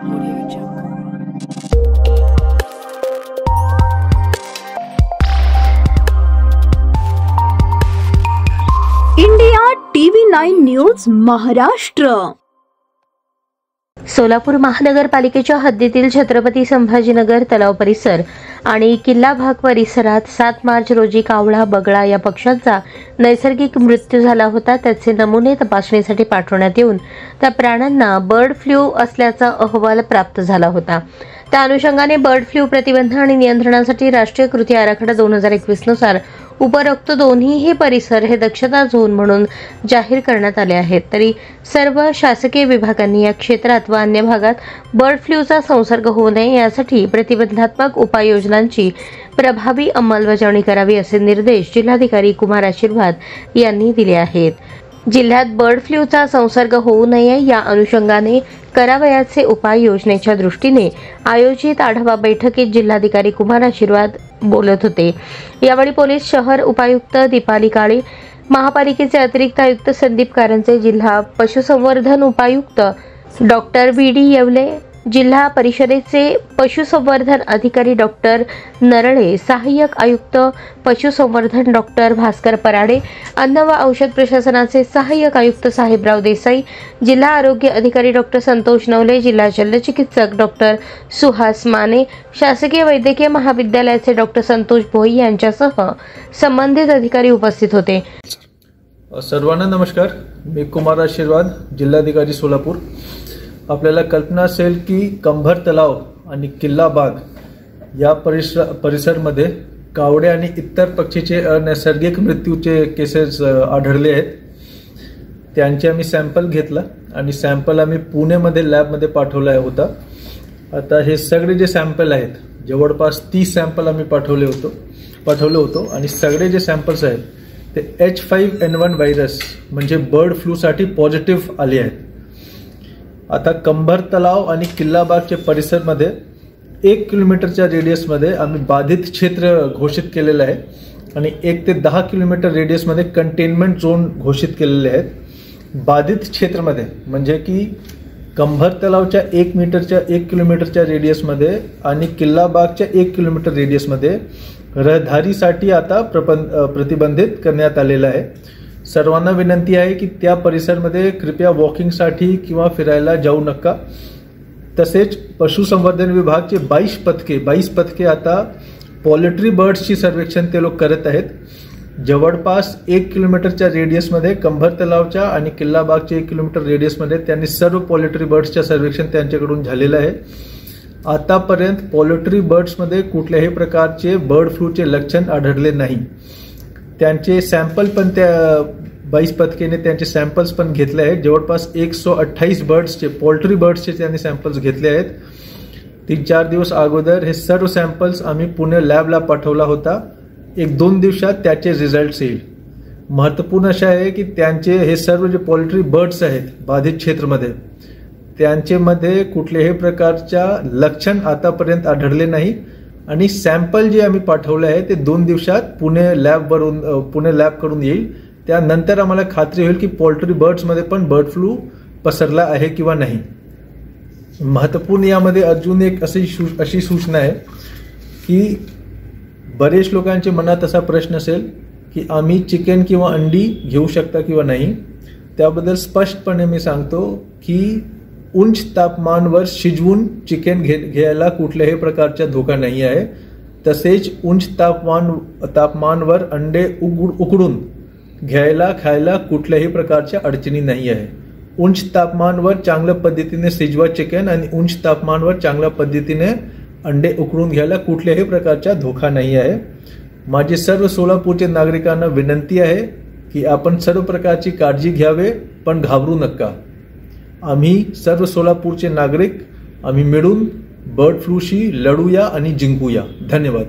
India TV 9 news Maharashtra. Solapur महानगरपालिकेच्या हद्दीतील छत्रपती संभाजीनगर तलाव परिसर आणि किल्ला भाग परिसरात 7 मार्च रोजी कावळा बगळा या पक्ष्यांचा नैसर्गिक मृत्यू झाला होता. त्याचे नमुने तपासणीसाठी पाठवण्यात येऊन त्या प्राण्यांना बर्ड फ्लू असल्याचा अहवाल प्राप्त झाला होता. त्या अनुषंगाने बर्ड फ्लू प्रतिबंध आणि नियंत्रणासाठी राष्ट्रीय कृती आराखडा 2021 नुसार उपरोक्त दोन्हीही परिसर हे दक्षता झोन म्हणून जाहीर करण्यात आले आहेत. तरी सर्व शासकीय विभागांनी या क्षेत्रात व अन्य भागात बर्ड फ्लूचा संसर्ग होऊ नये यासाठी प्रतिबंधात्मक उपाययोजनांची प्रभावी अंमलबजावणी करावी असे निर्देश जिल्हाधिकारी कुमार आशीर्वाद यांनी दिले आहेत. जिल्ह्यात बर्ड फ्लूचा संसर्ग होऊ नये या अनुषंगाने करावयाचे उपाय योजनेच्या दृष्टीने आयोजित आढावा बैठकीत जिल्हाधिकारी कुमार आशीर्वाद बोलत होते. यावेळी पोलीस शहर उपायुक्त दीपाली काळे, महापालिकेचे अतिरिक्त आयुक्त संदीप कारंजे, जिल्हा पशुसंवर्धन उपायुक्त डॉक्टर बी.डी. येवले, जिल्हा परिषदेचे पशुसंवर्धन अधिकारी डॉक्टर नरळे, सहाय्यक आयुक्त पशुसंवर्धन डॉक्टर भास्कर पराडे, अन्न व औषध प्रशासनाचे सहाय्यक आयुक्त साहेबराव देसाई, जिल्हा आरोग्य अधिकारी डॉक्टर संतोष नवले, जिल्हा शल्यचिकित्सक डॉक्टर सुहास माने, शासकीय वैद्यकीय महाविद्यालयाचे डॉक्टर संतोष भोई यांच्यासह संबंधित अधिकारी उपस्थित होते. सर्वांना नमस्कार. मी कुमार आशीर्वाद, जिल्हाधिकारी सोलापूर. आपल्याला कल्पना असेल की कंभर तलाव आणि किल्ला बाग या परिसरमध्ये कावडे आणि इतर पक्षीचे अनैसर्गिक मृत्यूचे केसेस आढळले आहेत. त्यांचे आम्ही सॅम्पल घेतला आणि सॅम्पल आम्ही पुणेमध्ये लॅबमध्ये पाठवला होता. आता हे सगळे जे सॅम्पल आहेत, जवळपास 30 सॅम्पल आम्ही पाठवले होतो आणि सगळे जे सॅम्पल्स आहेत ते H5N1 व्हायरस म्हणजे बर्ड फ्लूसाठी पॉझिटिव्ह आले आहेत. आता कंभर तलाव आणि किल्ला बागच्या परिसरमध्ये 1 किलोमीटरच्या रेडियसमध्ये आम्ही बाधित क्षेत्र घोषित केलेलं आहे आणि 1 ते 10 किलोमीटर रेडियसमध्ये कंटेनमेंट झोन घोषित केलेले आहेत. बाधित क्षेत्रामध्ये म्हणजे की कंभर तलावच्या 1 किलोमीटरच्या रेडियसमध्ये आणि किल्ला बागच्या 1 किलोमीटर रेडियसमध्ये रहदारीसाठी आता प्रतिबंधित करण्यात आलेलं आहे. सर्वांना विनंती आहे की त्या परिसरामध्ये कृपया वॉकिंगसाठी किंवा फिरायला जाऊ नका. तसेच पशुसंवर्धन विभागचे 22 पथके आता पोल्ट्री बर्ड्सची सर्वेक्षण ते लोक करत आहेत. जवळपास 1 किलोमीटरच्या रेडियसमध्ये कंभर तलावच्या आणि किल्ला बागच्या 1 किलोमीटर रेडियसमध्ये त्यांनी सर्व पोल्ट्री बर्ड्सच्या सर्वेक्षण त्यांच्याकडून झालेलं आहे. आतापर्यंत पोल्ट्री बर्ड्समध्ये कुठल्याही प्रकारचे बर्ड फ्लूचे लक्षण आढळले नाही. त्यांचे सॅम्पल पण त्या 22 पथकेने त्यांचे सॅम्पल्स पण घेतले आहेत. जवळपास 128 बर्ड्सचे पोल्ट्री बर्ड्सचे त्यांनी सॅम्पल्स घेतले आहेत. 3-4 दिवस अगोदर हे सर्व सॅम्पल्स आम्ही पुणे लॅबला पाठवला होता. 1-2 दिवसात त्याचे रिझल्ट्स येईल. महत्त्वपूर्ण असे आहे की त्यांचे हे सर्व जे पोल्ट्री बर्ड्स आहेत बाधित क्षेत्रामध्ये त्यांच्यामध्ये कुठल्याही प्रकारच्या लक्षण आतापर्यंत आढळले नाही आणि सॅम्पल जे आम्ही पाठवले आहे ते 2 दिवसात पुणे लॅबकडून येईल. त्यानंतर आम्हाला खात्री होईल की पोल्ट्री बर्ड्समध्ये पण बर्ड फ्लू पसरला आहे किंवा नाही. महत्त्वपूर्ण यामध्ये अजून एक अशी सूचना आहे की बरेच लोकांच्या मनात असा प्रश्न असेल की आम्ही चिकन किंवा अंडी घेऊ शकता किंवा नाही. त्याबद्दल स्पष्टपणे मी सांगतो की उंच तापमानावर शिजवून चिकन घ्यायला कुठल्याही प्रकारचा धोका नाही आहे. तसेच उंच तापमानावर अंडे उकडून खायला कुठल्याही प्रकारच्या अडचणी नाही आहे. उंच तापमानावर चांगल्या पद्धतीने शिजवा चिकन आणि उंच तापमानावर चांगल्या पद्धतीने अंडे उकडून घ्यायला कुठल्याही प्रकारचा धोका नाही आहे. माझे सर्व सोलापूरच्या नागरिकांना विनंती आहे की आपण सर्व प्रकारची काळजी घ्यावे, पण घाबरू नका. आम्ही सर्व सोलापूरचे नागरिक आम्ही मिळून बर्ड फ्लूशी लढूया आणि जिंकूया. धन्यवाद.